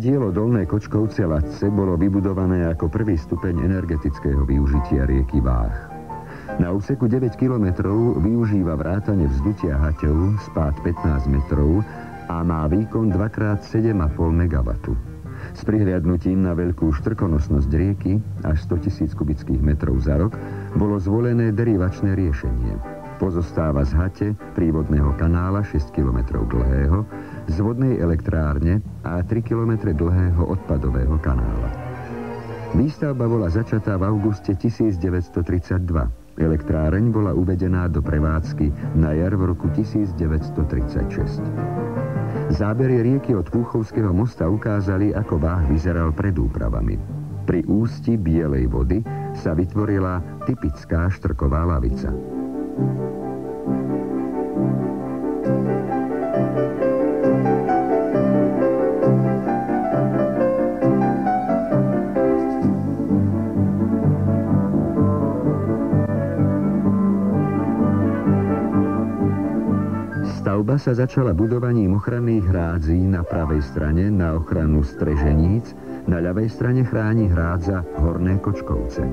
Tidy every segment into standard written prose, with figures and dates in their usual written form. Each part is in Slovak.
dielo Dolné Kočkovce-Latce bolo vybudované ako prvý stupeň energetického využitia rieky Váh. Na úseku 9 kilometrov využíva vrátane vzdutia Haťov spád 15 metrov a má výkon 2x7,5 MW. S prihliadnutím na veľkú štrkonosnosť rieky, až 100 000 kubických metrov za rok, bolo zvolené derivačné riešenie. Pozostáva z hate, prívodného kanála 6 km dlhého, z vodnej elektrárne a 3 km dlhého odpadového kanála. Výstavba bola začatá v auguste 1932. Elektráreň bola uvedená do prevádzky na jar v roku 1936. Zábery rieky od Púchovského mosta ukázali, ako Váh vyzeral pred úpravami. Pri ústi bielej vody sa vytvorila typická štrková lavica. Stavba sa začala budovaním ochranných hrádzí na pravej strane na ochranu streženíc, na ľavej strane chráni hrádza Horné Kočkovce.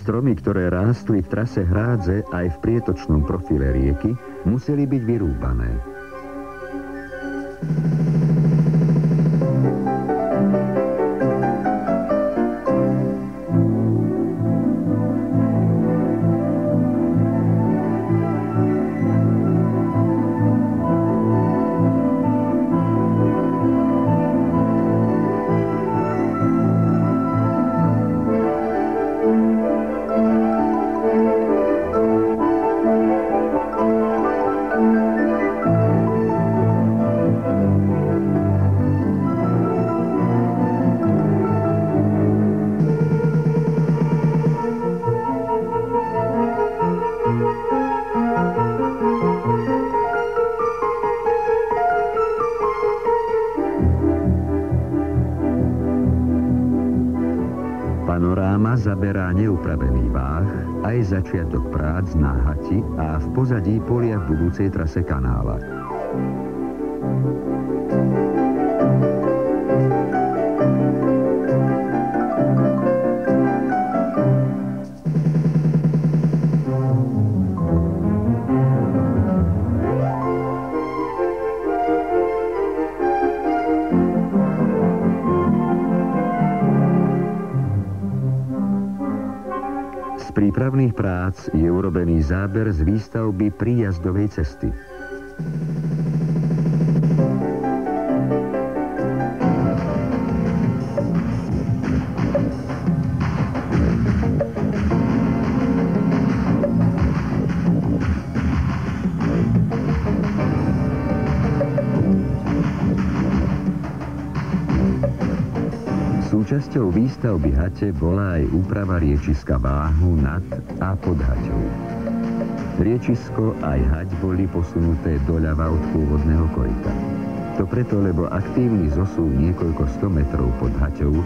Stromy, ktoré rástli v trase hrádze aj v prietočnom profile rieky, museli byť vyrúbané. Panoráma zaberá neupravený Váh, aj začiatok prác na hati a v pozadí polia v budúcej trase kanála. Z prípravných prác je urobený záber z výstavby príjazdovej cesty. Súčasťou výstavby hate bola aj úprava riečiska Váhu nad a pod haťou. Riečisko aj hať boli posunuté doľava od pôvodného koryta. To preto, lebo aktívny zosúv niekoľko 100 metrov pod haťou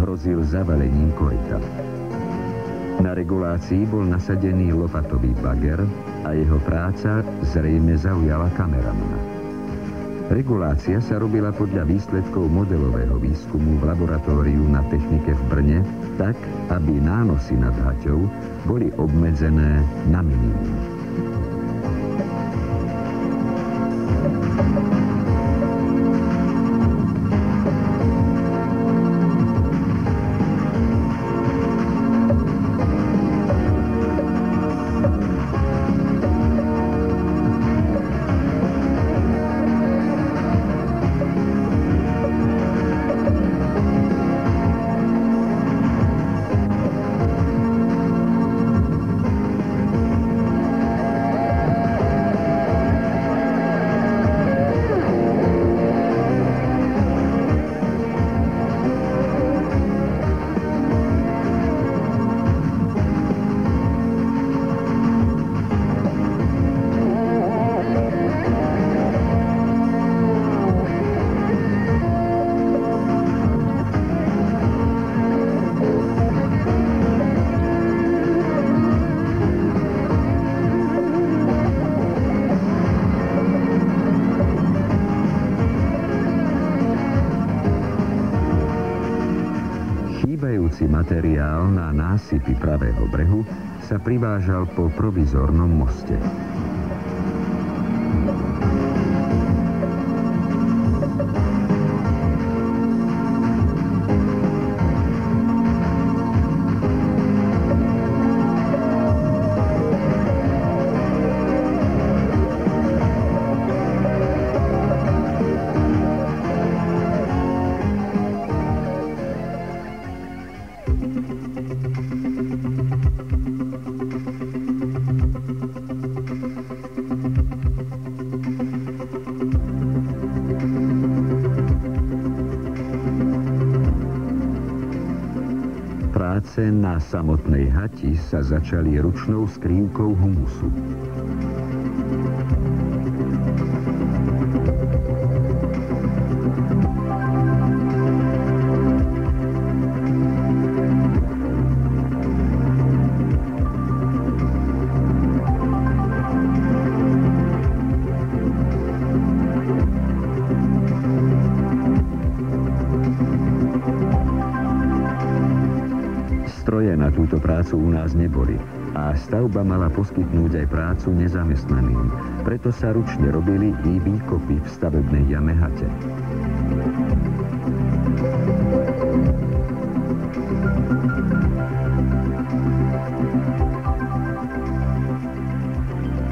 hrozil zavalením koryta. Na regulácii bol nasadený lopatový bager a jeho práca zrejme zaujala kameramana. Regulácia sa robila podľa výsledkov modelového výskumu v laboratóriu na technike v Brne, tak, aby nánosy nad haťou boli obmedzené na minimum. chýbajúci materiál na násypy pravého brehu sa privážal po provizornom moste. Práce na samotnej hati sa začali ručnou skrývkou humusu. Stroje na túto prácu u nás neboli a stavba mala poskytnúť aj prácu nezamestnaným. Preto sa ručne robili i výkopy v stavebnej jame hate.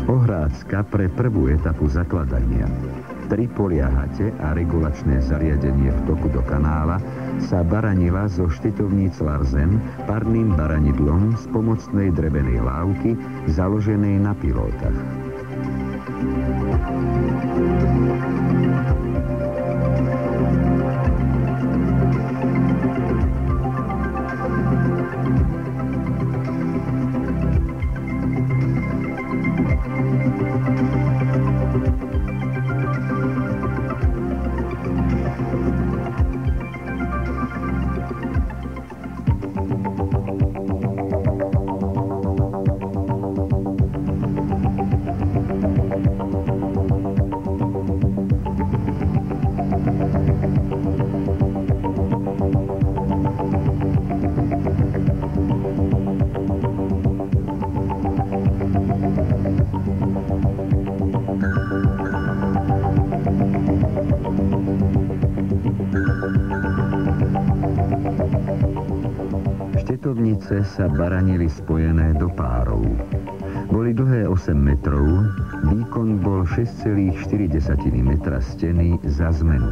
Ohrádska pre prvú etapu zakladania. 3 polia hate a regulačné zariadenie v toku do kanála sa baranila zo štitovníc Larsen parným baranidlom z pomocnej drevenej lávky založenej na pilótach. Štetovnice sa baranili spojené do párov. Boli dlhé 8 metrov, výkon bol 6,4 metra steny za zmenu.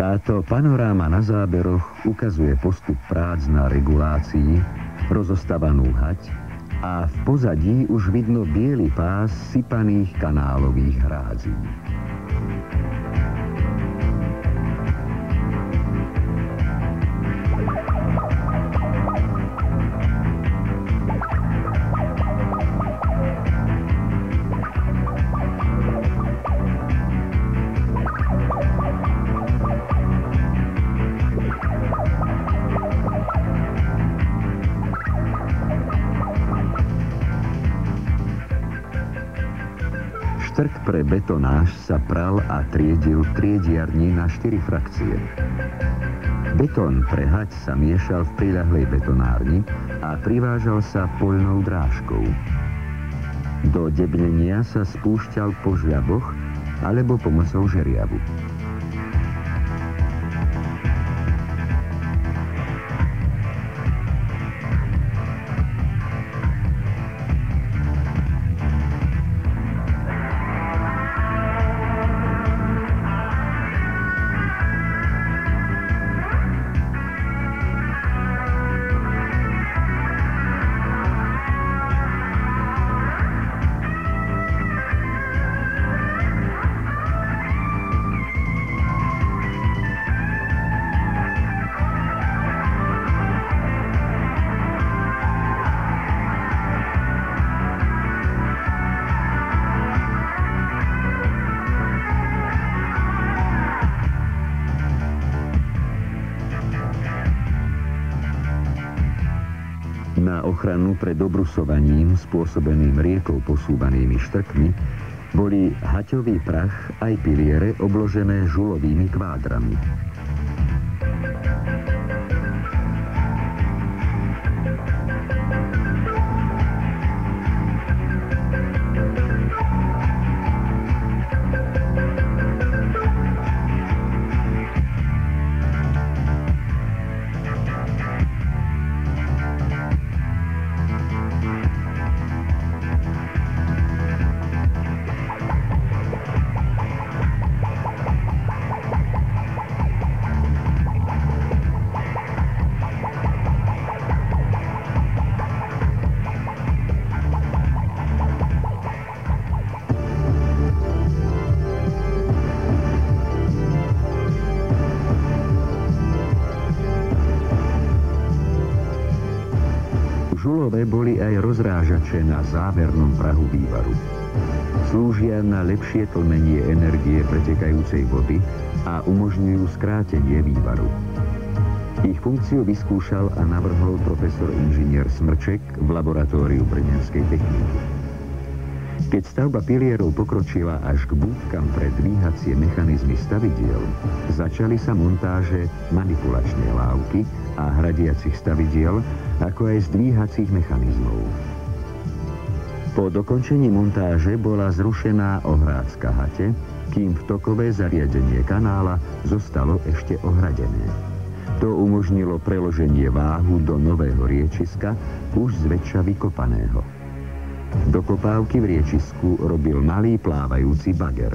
Táto panoráma na záberoch ukazuje postup prác na regulácii, rozostávanú hať a v pozadí už vidno biely pás sypaných kanálových hrází. Štrk pre betonáž sa pral a triedil v triediarni na 4 frakcie. Betón pre hať sa miešal v priľahlej betonárni a privážal sa poľnou drážkou. Do debnenia sa spúšťal po žľaboch alebo pomocou žeriavu. ochranu pred obrusovaním spôsobeným riekou posúvanými štrkmi boli haťový prach aj piliere obložené žulovými kvádrami. Žulové boli aj rozrážače na závernom prahu vývaru. Slúžia na lepšie tlmenie energie pretekajúcej vody a umožňujú skrátenie vývaru. Ich funkciu vyskúšal a navrhol profesor inžinier Smrček v laboratóriu brňanskej techniky. Keď stavba pilierov pokročila až k búdkam pre dvíhacie mechanizmy stavidiel, začali sa montáže manipulačnej lávky a hradiacich stavidiel, ako aj zdvíhacích mechanizmov. Po dokončení montáže bola zrušená ohrádska hate, kým vtokové zariadenie kanála zostalo ešte ohradené. To umožnilo preloženie váhu do nového riečiska, už zväčša vykopaného. Do kopávky v riečisku robil malý plávajúci bager.